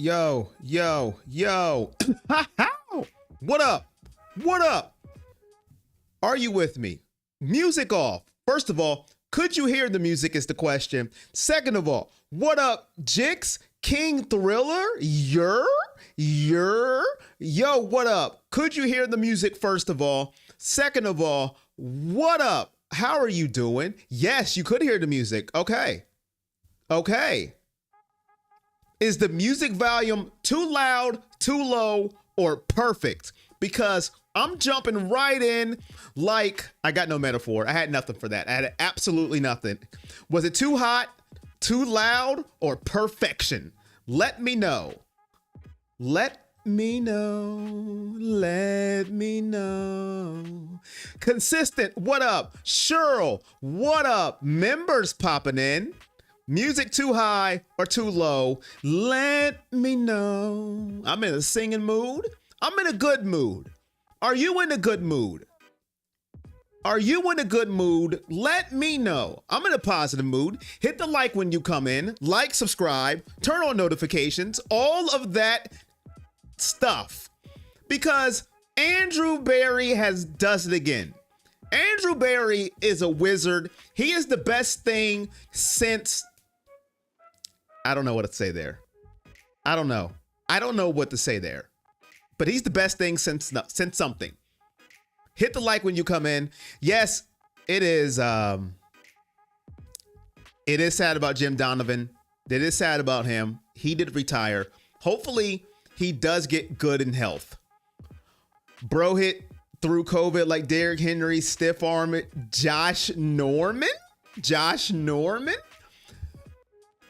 Yo. What up? What up? Are you with me? Music off. First of all, could you hear the music is the question. Second of all, what up, Jix? King Thriller? Yo, what up? Could you hear the music first of all? Second of all, what up? How are you doing? Yes, you could hear the music. Okay. Is the music volume too loud, too low, or perfect? Because I'm jumping right in like I got no metaphor. I had nothing for that. I had absolutely nothing. Was it too hot, too loud, or perfection? Let me know. Let me know. Consistent, what up? Cheryl, what up? Members popping in. Music too high or too low? Let me know. I'm in a singing mood. I'm in a good mood. Are you in a good mood? Are you in a good mood? Let me know. I'm in a positive mood. Hit the like when you come in. Like, subscribe, turn on notifications, all of that stuff. Because Andrew Berry does it again. Andrew Berry is a wizard. He is the best thing since... I don't know what to say there. I don't know what to say there. But he's the best thing since something. Hit the like when you come in. Yes, it is sad about Jim Donovan. It is sad about him. He did retire. Hopefully, he does get good in health. Bro hit through COVID like Derrick Henry, stiff arm it. Josh Norman.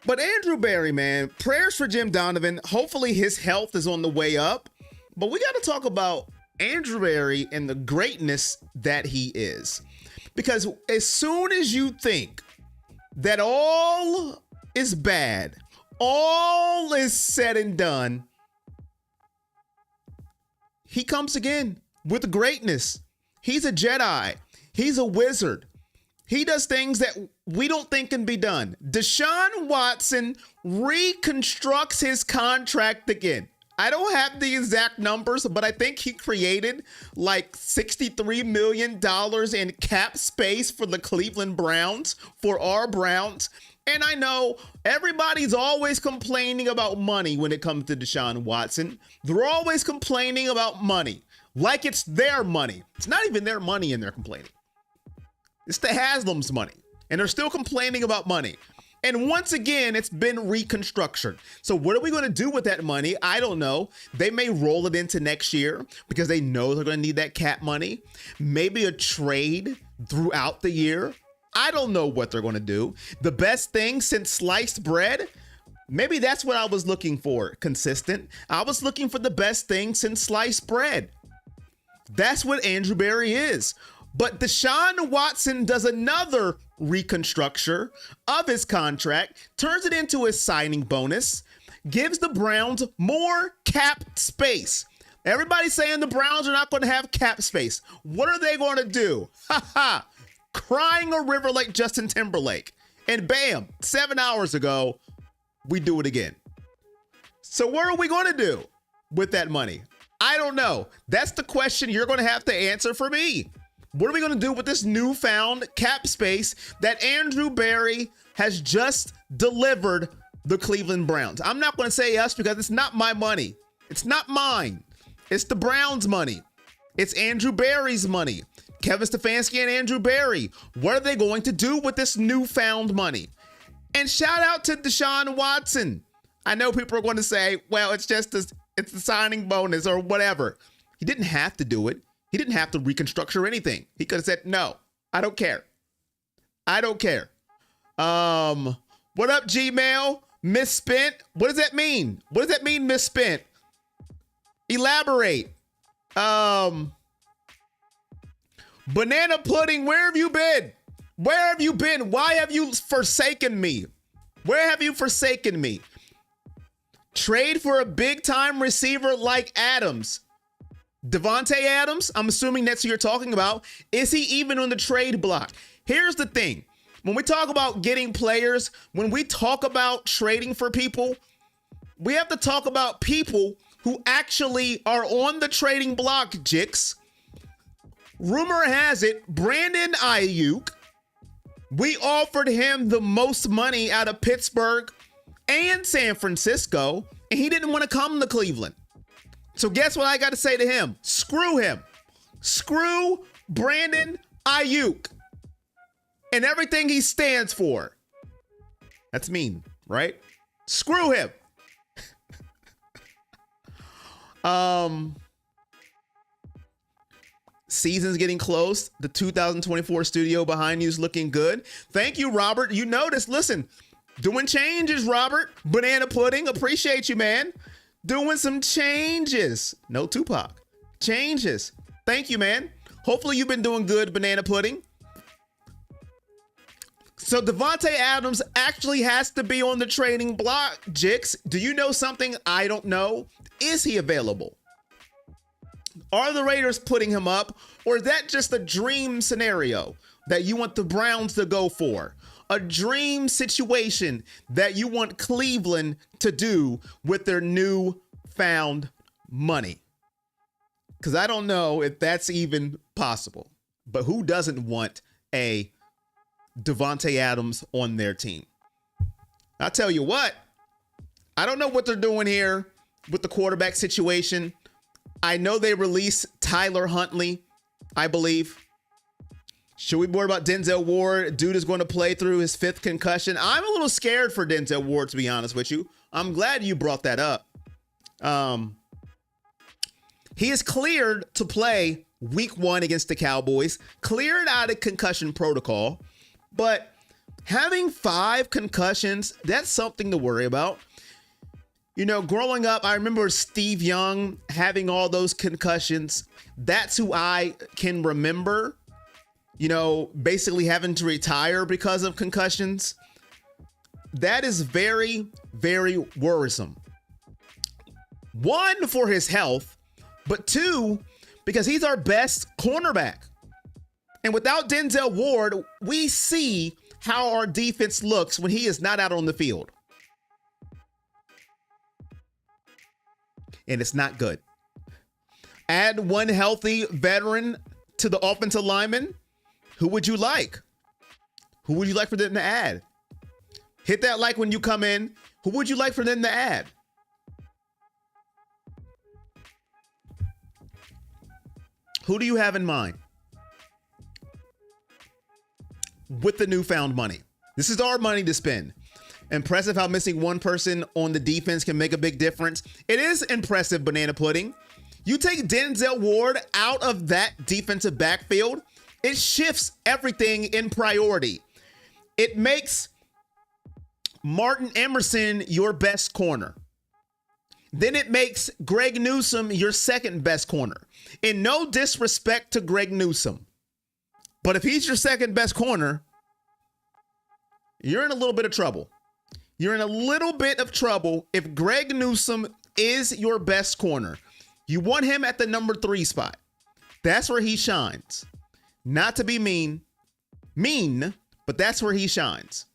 But Andrew Berry, man, prayers for Jim Donovan. Hopefully his health is on the way up. But we got to talk about Andrew Berry and the greatness that he is. Because as soon as you think that all is bad, all is said and done, he comes again with greatness. He's a Jedi. He's a wizard. He does things that we don't think can be done. Deshaun Watson reconstructs his contract again. I don't have the exact numbers, but I think he created like $63 million in cap space for the Cleveland Browns, for our Browns. And I know everybody's always complaining about money when it comes to Deshaun Watson. They're always complaining about money, like it's their money. It's not even their money and they're complaining. It's the Haslam's money, and they're still complaining about money. And once again, it's been reconstruction. So what are we going to do with that money? I don't know. They may roll it into next year because they know they're going to need that cap money. Maybe a trade throughout the year. I don't know what they're going to do. The best thing since sliced bread, maybe that's what I was looking for. Consistent. I was looking for the best thing since sliced bread. That's what Andrew Berry is. But Deshaun Watson does another reconstruction of his contract, turns it into a signing bonus, gives the Browns more cap space. Everybody's saying the Browns are not going to have cap space. What are they going to do? Crying a river like Justin Timberlake. And bam, 7 hours ago, we do it again. So what are we going to do with that money? I don't know. That's the question you're going to have to answer for me. What are we going to do with this newfound cap space that Andrew Berry has just delivered the Cleveland Browns? I'm not going to say us because it's not my money. It's not mine. It's the Browns' money. It's Andrew Berry's money. Kevin Stefanski and Andrew Berry. What are they going to do with this newfound money? And shout out to Deshaun Watson. I know people are going to say, well, it's the signing bonus or whatever. He didn't have to do it. He didn't have to reconstruct or anything. He could have said, no, I don't care. What up, Gmail? Misspent? What does that mean? What does that mean, misspent? Elaborate. Banana pudding, where have you been? Where have you been? Why have you forsaken me? Where have you forsaken me? Trade for a big-time receiver like Adams. Devontae Adams, I'm assuming that's who you're talking about. Is he even on the trade block? Here's the thing. When we talk about getting players, when we talk about trading for people, we have to talk about people who actually are on the trading block, Jix. Rumor has it, Brandon Ayuk, we offered him the most money out of Pittsburgh and San Francisco, and he didn't want to come to Cleveland. So guess what I got to say to him? Screw him. Screw Brandon Ayuk and everything he stands for. That's mean, right? Screw him. Season's getting close. The 2024 studio behind you is looking good. Thank you, Robert. You noticed, listen, doing changes, Robert. Banana Pudding, appreciate you, man. Doing some changes. No Tupac. Changes. Thank you, man. Hopefully you've been doing good, Banana Pudding. So Davante Adams actually has to be on the trading block, Jix. Do you know something I don't know? Is he available? Are the Raiders putting him up, or is that just a dream scenario that you want the Browns to go for? A dream situation that you want Cleveland to do with their newfound money? Because I don't know if that's even possible. But who doesn't want a Davante Adams on their team? I'll tell you what, I don't know what they're doing here with the quarterback situation. I know they released Tyler Huntley, I believe. Should we worry about Denzel Ward? Dude is going to play through his 5th concussion. I'm a little scared for Denzel Ward, to be honest with you. I'm glad you brought that up. He is cleared to play week 1 against the Cowboys, cleared out of concussion protocol, but having 5 concussions, that's something to worry about. You know, growing up, I remember Steve Young having all those concussions. That's who I can remember, you know, basically having to retire because of concussions. That is very, very worrisome. 1, for his health, but 2, because he's our best cornerback. And without Denzel Ward, we see how our defense looks when he is not out on the field. And it's not good. Add 1 healthy veteran to the offensive lineman. Who would you like? Who would you like for them to add? Hit that like when you come in. Who would you like for them to add? Who do you have in mind with the newfound money? This is our money to spend. Impressive how missing 1 person on the defense can make a big difference. It is impressive, Banana Pudding. You take Denzel Ward out of that defensive backfield, it shifts everything in priority. It makes Martin Emerson your best corner. Then it makes Greg Newsome your 2nd best corner. And no disrespect to Greg Newsome, but if he's your 2nd best corner, you're in a little bit of trouble. You're in a little bit of trouble if Greg Newsome is your best corner. You want him at the number 3 spot. That's where he shines. Not to be mean, but that's where he shines.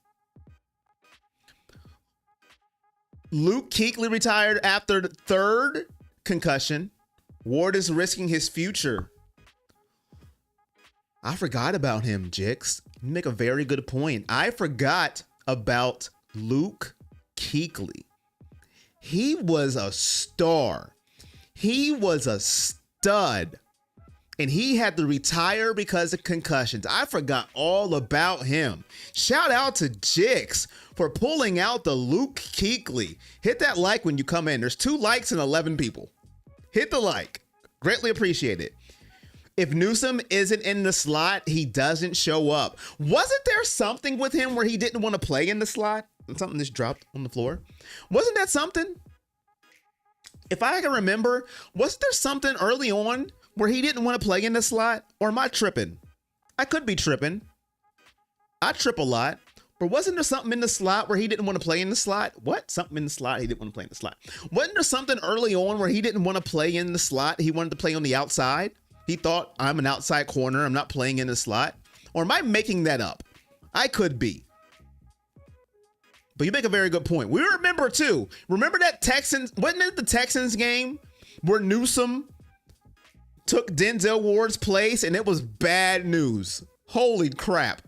Luke Kuechly retired after the 3rd concussion. Ward is risking his future. I forgot about him, Jix. You make a very good point. I forgot about Luke Kuechly. He was a star. He was a stud. And he had to retire because of concussions. I forgot all about him. Shout out to Jix for pulling out the Luke Kuechly. Hit that like when you come in. There's 2 likes and 11 people. Hit the like. Greatly appreciate it. If Newsome isn't in the slot, he doesn't show up. Wasn't there something with him where he didn't want to play in the slot? Something just dropped on the floor. Wasn't that something? If I can remember, wasn't there something early on where he didn't want to play in the slot? Or am I tripping? I could be tripping. I trip a lot. But wasn't there something in the slot where he didn't want to play in the slot? What? Something in the slot? He didn't want to play in the slot. Wasn't there something early on where he didn't want to play in the slot? He wanted to play on the outside. He thought, I'm an outside corner. I'm not playing in the slot. Or am I making that up? I could be. But you make a very good point. We remember too. Remember that Texans, wasn't it the Texans game where Newsom took Denzel Ward's place and it was bad news? Holy crap.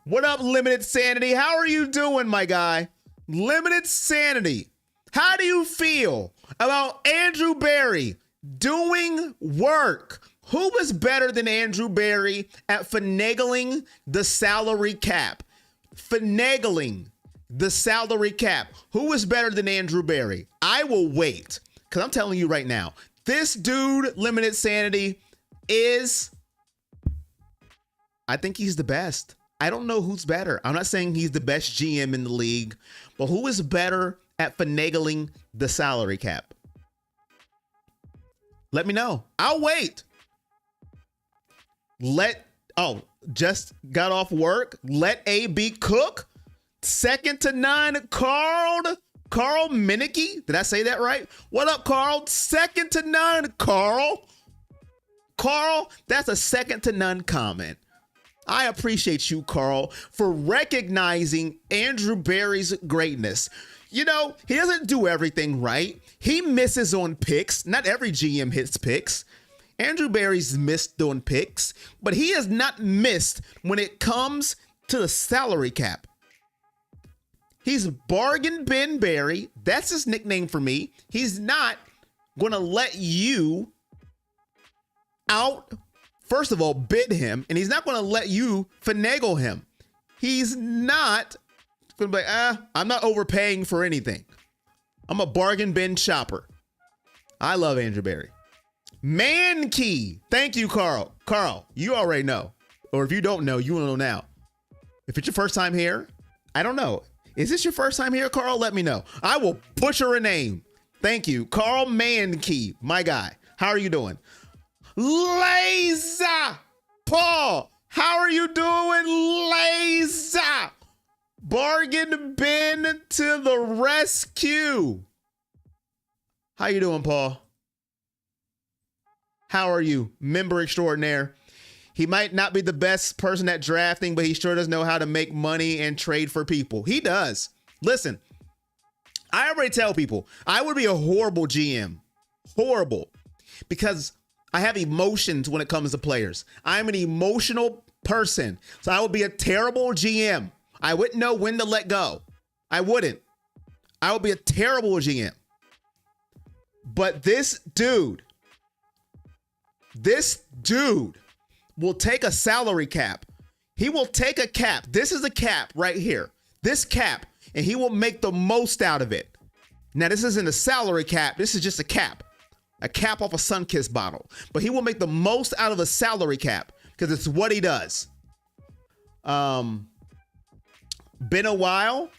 What up, Limited Sanity? How are you doing, my guy? Limited Sanity. How do you feel about Andrew Berry doing work? Who was better than Andrew Berry at finagling the salary cap? Finagling the salary cap. Who is better than Andrew Berry? I will wait, because I'm telling you right now, this dude, Limited Sanity, I think he's the best. I don't know who's better. I'm not saying he's the best GM in the league, but who is better at finagling the salary cap? Let me know. I'll wait. Just got off work. Let AB cook. Second to none, Carl Minicky. Did I say that right? What up, Carl? Second to none, Carl. Carl, that's a second to none comment. I appreciate you, Carl, for recognizing Andrew Berry's greatness. You know, he doesn't do everything right. He misses on picks. Not every GM hits picks. Andrew Berry's missed on picks, but he has not missed when it comes to the salary cap. He's Bargain Bin Berry. That's his nickname for me. He's not going to let you first of all, bid him, and he's not going to let you finagle him. He's not going to be like, I'm not overpaying for anything. I'm a bargain bin shopper. I love Andrew Berry. Man Key. Thank you, Carl. Carl, you already know. Or if you don't know, you will know now. If it's your first time here, I don't know. Is this your first time here, Carl? Let me know. I will butcher a name. Thank you. Carl Mankey, my guy. How are you doing? Laser Paul, how are you doing, Laser? Bargain bin to the rescue. How you doing, Paul? How are you? Member extraordinaire. He might not be the best person at drafting, but he sure does know how to make money and trade for people. He does. Listen, I already tell people I would be a horrible GM. Horrible. Because I have emotions when it comes to players. I'm an emotional person. So I would be a terrible GM. I wouldn't know when to let go. I wouldn't. I would be a terrible GM. But this dude will take a salary cap. He will take a cap. This is a cap right here. This cap. And he will make the most out of it. Now, this isn't a salary cap. This is just a cap. A cap off a Sunkist bottle. But he will make the most out of a salary cap because it's what he does. Been a while.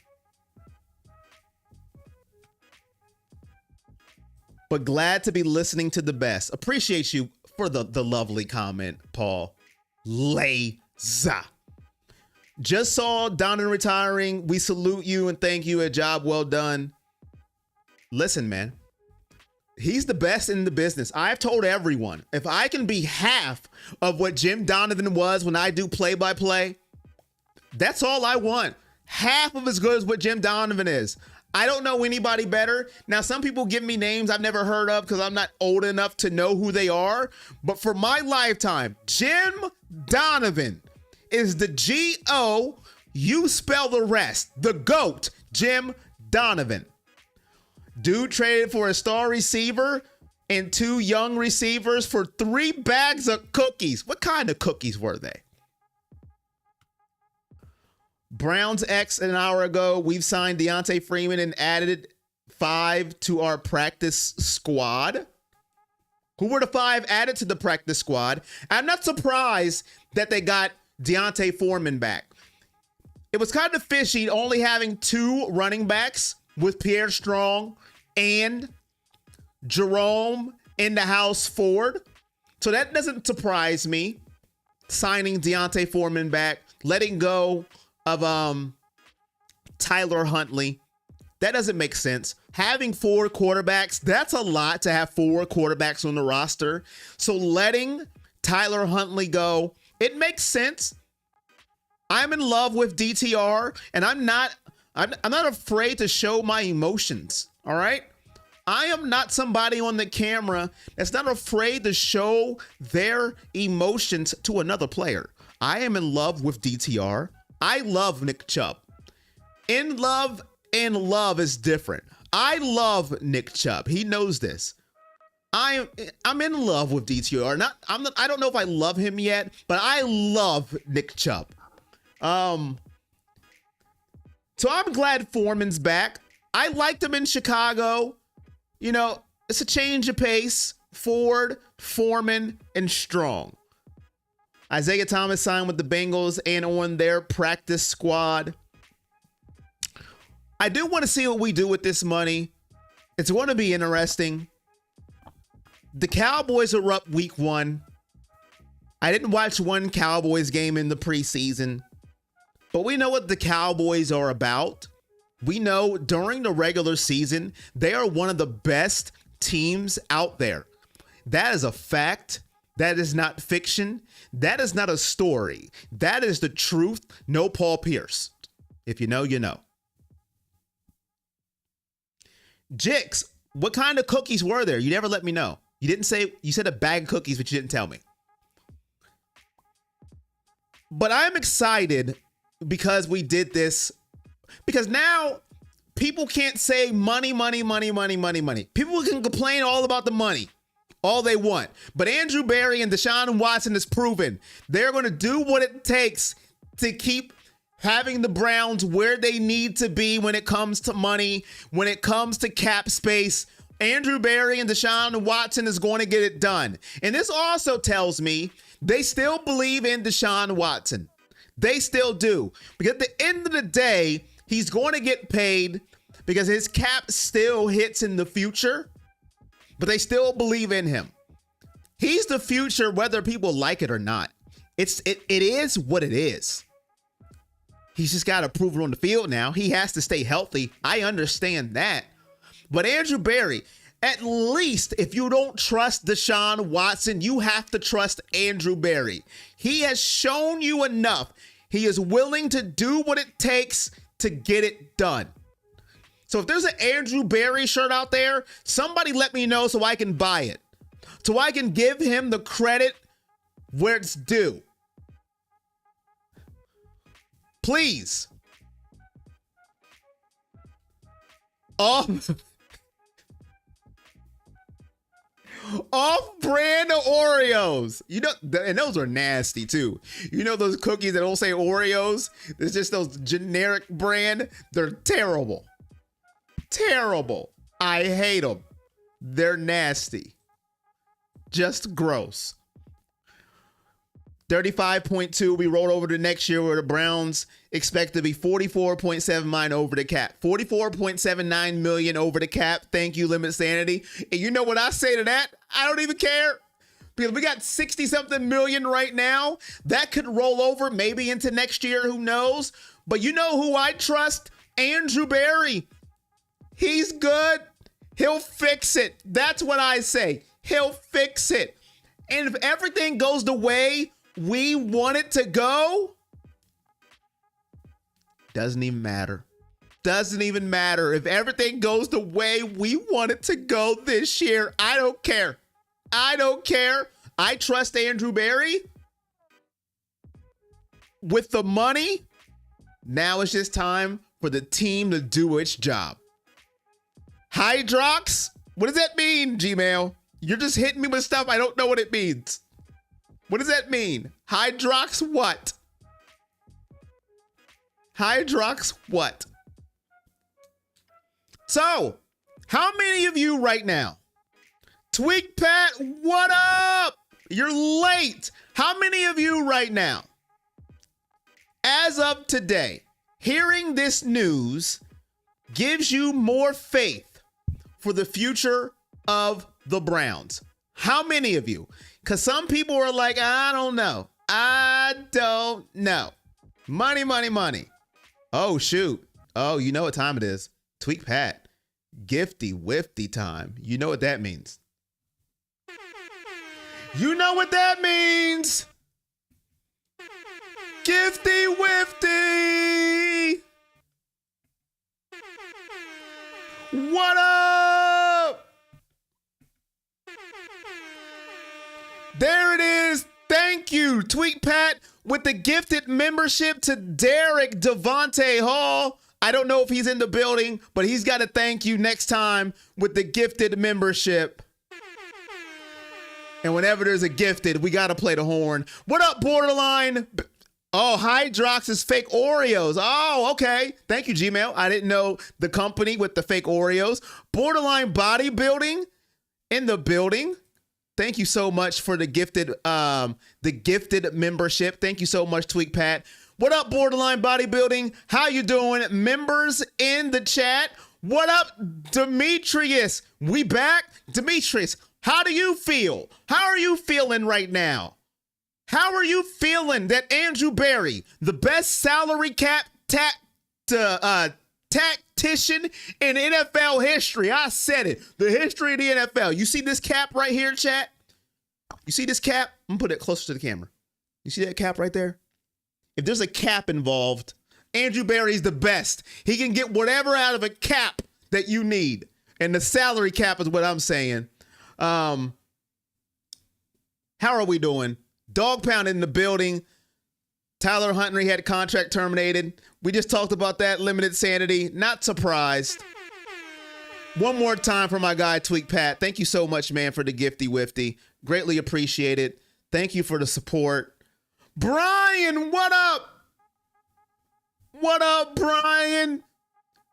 But glad to be listening to the best. Appreciate you for the lovely comment, Paul. Laza. Just saw Donovan retiring. We salute you and thank you. A job well done. Listen, man. He's the best in the business. I've told everyone, if I can be half of what Jim Donovan was when I do play-by-play, that's all I want. Half of as good as what Jim Donovan is. I don't know anybody better. Now, some people give me names I've never heard of because I'm not old enough to know who they are. But for my lifetime, Jim Donovan is the G-O. You spell the rest. The GOAT, Jim Donovan. Dude traded for a star receiver and 2 young receivers for 3 bags of cookies. What kind of cookies were they? Browns X an hour ago. We've signed Deontay Freeman and added 5 to our practice squad. Who were the 5 added to the practice squad? I'm not surprised that they got Deontay Foreman back. It was kind of fishy only having 2 running backs with Pierre Strong and Jerome in the house Ford. So that doesn't surprise me. Signing Deontay Foreman back, letting go of Tyler Huntley. That doesn't make sense. Having 4 quarterbacks, that's a lot to have 4 quarterbacks on the roster. So letting Tyler Huntley go, it makes sense. I'm in love with DTR, and I'm not I'm not afraid to show my emotions. All right. I am not somebody on the camera that's not afraid to show their emotions to another player. I am in love with DTR. I love Nick Chubb. In love and love is different. I love Nick Chubb. He knows this. I'm in love with DTR. I don't know if I love him yet, but I love Nick Chubb. So I'm glad Foreman's back. I liked him in Chicago. You know, it's a change of pace. Ford, Foreman, and Strong. Isaiah Thomas signed with the Bengals and on their practice squad. I do want to see what we do with this money. It's going to be interesting. The Cowboys are up week 1. I didn't watch one Cowboys game in the preseason, but we know what the Cowboys are about. We know during the regular season, they are one of the best teams out there. That is a fact. That is not fiction. That is not a story. That is the truth. No Paul Pierce. If you know, you know. Jix, what kind of cookies were there? You never let me know. You didn't say, you said a bag of cookies, but you didn't tell me. But I'm excited because we did this. Because now people can't say money, money, money, money, money, money. People can complain all about the money, all they want. But Andrew Berry and Deshaun Watson has proven they're going to do what it takes to keep having the Browns where they need to be when it comes to money, when it comes to cap space. Andrew Berry and Deshaun Watson is going to get it done. And this also tells me they still believe in Deshaun Watson. They still do. Because at the end of the day, he's going to get paid because his cap still hits in the future, but they still believe in him. He's the future, whether people like it or not. It is what it is. He's just got to prove it on the field now. He has to stay healthy. I understand that. But Andrew Berry, at least if you don't trust Deshaun Watson, you have to trust Andrew Berry. He has shown you enough. He is willing to do what it takes to get it done. So if there's an Andrew Berry shirt out there, somebody let me know so I can buy it. So I can give him the credit where it's due. Please. Off-brand Oreos. You know, and those are nasty too. You know those cookies that don't say Oreos? It's just those generic brand. They're terrible. Terrible. I hate them. They're nasty. Just gross. 35.2. We rolled over to next year where the Browns expect to be 44.79 over the cap. 44.79 million over the cap. Thank you, Limit Sanity. And you know what I say to that? I don't even care. Because we got 60 something million right now. That could roll over maybe into next year. Who knows? But you know who I trust? Andrew Berry. He's good. He'll fix it. That's what I say. He'll fix it. And if everything goes the way we want it to go, doesn't even matter. Doesn't even matter. If everything goes the way we want it to go this year, I don't care. I don't care. I trust Andrew Berry. With the money, now it's just time for the team to do its job. Hydrox? What does that mean, Gmail? You're just hitting me with stuff I don't know what it means. What does that mean? Hydrox what? Hydrox what? So, how many of you right now? Tweak Pat, what up? You're late. How many of you right now, as of today, hearing this news gives you more faith for the future of the Browns? How many of you? Because some people are like, I don't know. I don't know. Money, money, money. Oh, shoot. Oh, you know what time it is. Tweak Pat. Gifty Wifty time. You know what that means. You know what that means. Gifty Wifty. There it is. Thank you, Tweet Pat, with the gifted membership to Derek Devontae Hall. I don't know if he's in the building, but he's got to thank you next time with the gifted membership. And whenever there's a gifted, we got to play the horn. What up, Borderline? Oh, Hydrox is fake Oreos. Oh, okay. Thank you, Gmail. I didn't know the company with the fake Oreos. Borderline Bodybuilding in the building. Thank you so much for the gifted membership. Thank you so much, Tweak Pat. What up, Borderline Bodybuilding? How you doing? Members in the chat. What up, Demetrius? We back? Demetrius, how do you feel? How are you feeling right now? How are you feeling that Andrew Berry, the best salary cap tactician in NFL history? I said it. The history of the NFL. You see this cap right here, chat? You see this cap? I'm gonna put it closer to the camera. You see that cap right there? If there's a cap involved, Andrew Berry's the best. He can get whatever out of a cap that you need. And the salary cap is what I'm saying. How are we doing? Dog Pound in the building. Tyler Huntley had contract terminated. We just talked about that. Limited sanity. Not surprised. One more time for my guy, Tweak Pat. Thank you so much, man, for the gifty wifty. Greatly appreciate it. Thank you for the support. Brian, what up? What up, Brian?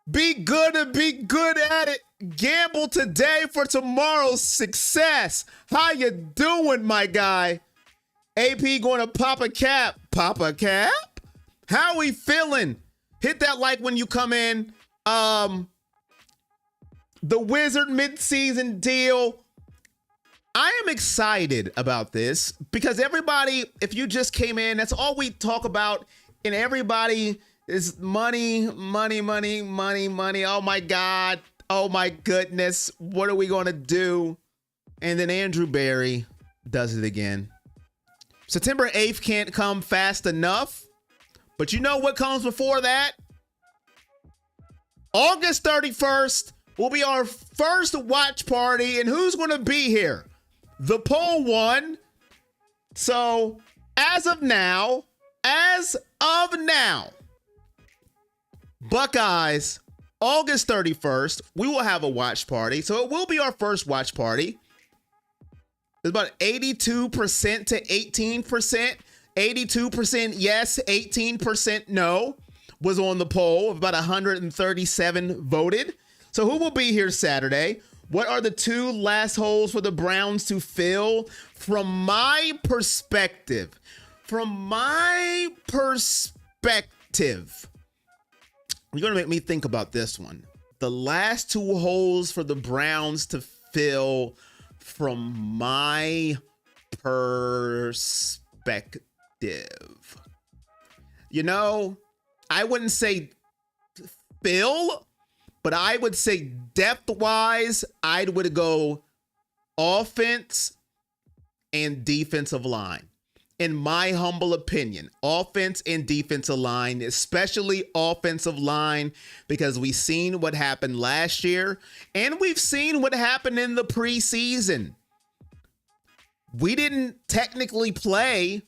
Be good and be good at it. Gamble today for tomorrow's success. How you doing, my guy? AP going to pop a cap. Pop a cap? How we feeling? Hit that like when you come in. The Wizard midseason deal. I am excited about this because everybody, if you just came in, that's all we talk about. And everybody is money, money, money, money, money. Oh my God. Oh my goodness. What are we going to do? And then Andrew Berry does it again. September 8th can't come fast enough. But you know what comes before that? August 31st will be our first watch party. And who's going to be here? The poll won. So as of now, Buckeyes, August 31st, we will have a watch party. So it will be our first watch party. It's about 82% to 18%. 82% yes, 18% no was on the poll. About 137 voted. So who will be here Saturday? What are the two last holes for the Browns to fill? From my perspective, you're going to make me think about this one. The last two holes for the Browns to fill from my perspective. You know, I wouldn't say fill, but I would say depth-wise, I would go offense and defensive line. In my humble opinion, offense and defensive line, especially offensive line, because we've seen what happened last year and we've seen what happened in the preseason. We didn't technically play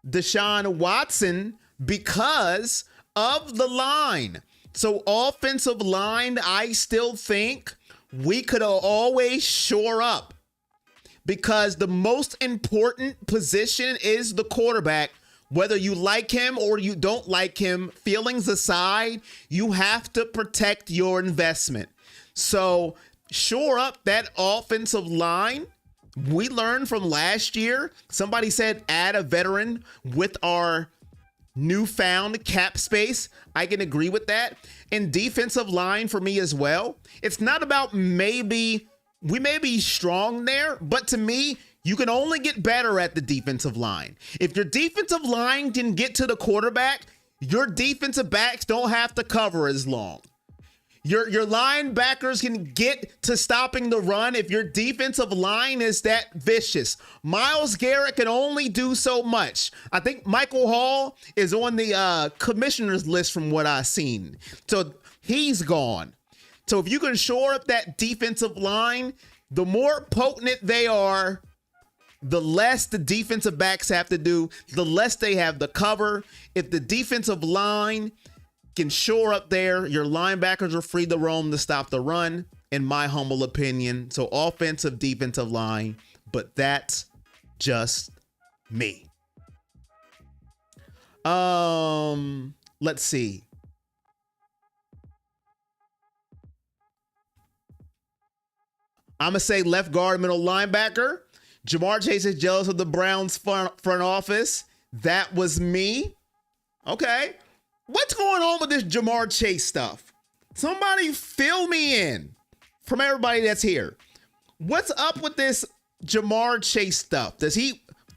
Deshaun Watson because of the line. So offensive line, I still think we could always shore up. Because the most important position is the quarterback. Whether you like him or you don't like him, feelings aside, you have to protect your investment. So shore up that offensive line. We learned from last year. Somebody said add a veteran with our newfound cap space. I can agree with that. And defensive line for me as well. It's not about we may be strong there, but to me, you can only get better at the defensive line. If your defensive line can get to the quarterback, your defensive backs don't have to cover as long. Your linebackers can get to stopping the run if your defensive line is that vicious. Myles Garrett can only do so much. I think Michael Hall is on the commissioner's list from what I've seen. So he's gone. So if you can shore up that defensive line, the more potent they are, the less the defensive backs have to do, the less they have to cover. If the defensive line can shore up there, your linebackers are free to roam to stop the run, in my humble opinion. So offensive, defensive line, but that's just me. Let's see. I'm going to say left guard, middle linebacker. Jamar Chase is jealous of the Browns front office. That was me. Okay. What's going on with this Jamar Chase stuff? Somebody fill me in from everybody that's here. What's up with this Jamar Chase stuff?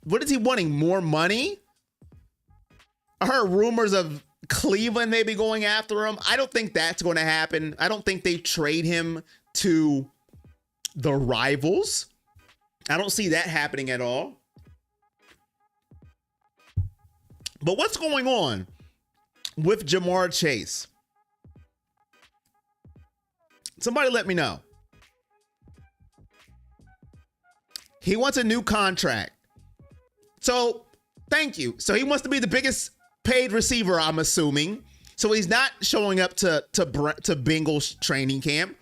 What is he wanting? More money? I heard rumors of Cleveland maybe going after him. I don't think that's going to happen. I don't think they trade him to the rivals. I don't see that happening at all. But what's going on with Jamar Chase? Somebody let me know. He wants a new contract. So, thank you. So he wants to be the biggest paid receiver, I'm assuming. So he's not showing up to Bengals training camp.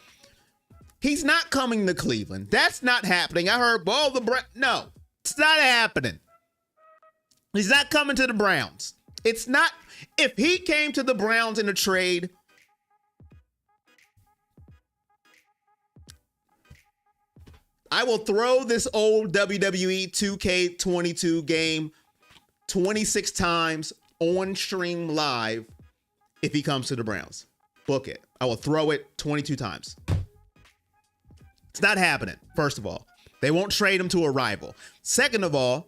He's not coming to Cleveland. That's not happening. I heard, no, it's not happening. He's not coming to the Browns. It's not. If he came to the Browns in a trade, I will throw this old WWE 2K22 game 26 times on stream live if he comes to the Browns. Book it. I will throw it 22 times. It's not happening, first of all. They won't trade him to a rival. Second of all,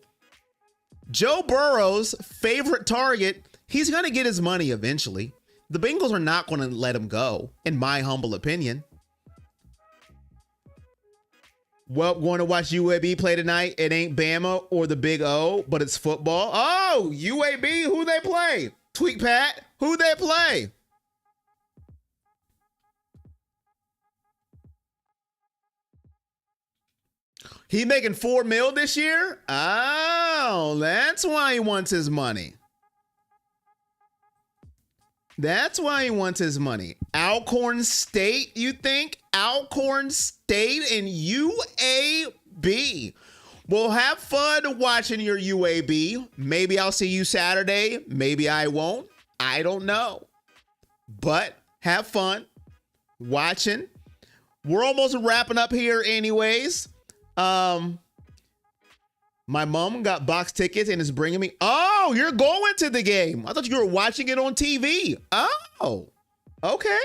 Joe Burrow's favorite target, he's going to get his money eventually. The Bengals are not going to let him go, in my humble opinion. Well, going to watch UAB play tonight. It ain't Bama or the Big O, but it's football. Oh, UAB, who they play? Tweak Pat, who they play? He making $4 million this year? Oh, that's why he wants his money. That's why he wants his money. Alcorn State, you think? Alcorn State and UAB. Well, have fun watching your UAB. Maybe I'll see you Saturday. Maybe I won't. I don't know. But have fun watching. We're almost wrapping up here anyways. My mom got box tickets and is bringing me. Oh, you're going to the game. I thought you were watching it on TV. Oh, okay.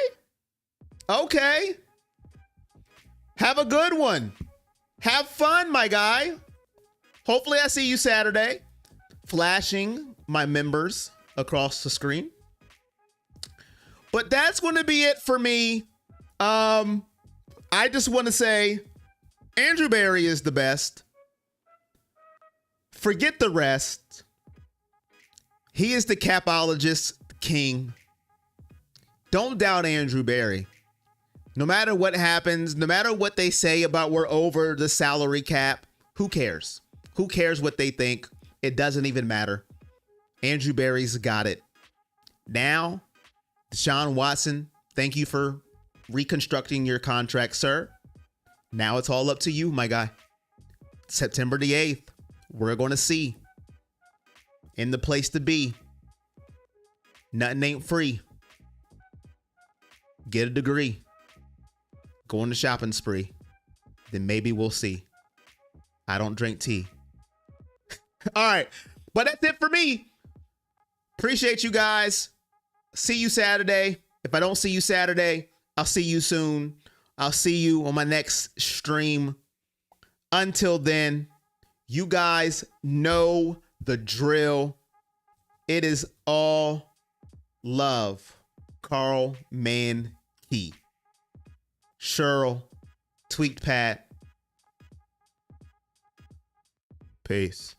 Okay. Have a good one. Have fun, my guy. Hopefully I see you Saturday. Flashing my members across the screen. But that's going to be it for me. I just want to say Andrew Berry is the best. Forget the rest. He is the capologist king. Don't doubt Andrew Berry. No matter what happens, no matter what they say about we're over the salary cap, who cares? Who cares what they think? It doesn't even matter. Andrew Berry's got it. Now, Deshaun Watson, thank you for reconstructing your contract, sir. Now it's all up to you, my guy. September the 8th, we're going to see. In the place to be. Nothing ain't free. Get a degree. Go on the shopping spree. Then maybe we'll see. I don't drink tea. All right. But that's it for me. Appreciate you guys. See you Saturday. If I don't see you Saturday, I'll see you soon. I'll see you on my next stream. Until then, you guys know the drill. It is all love. Carl Mankey. Cheryl. Tweaked Pat. Peace.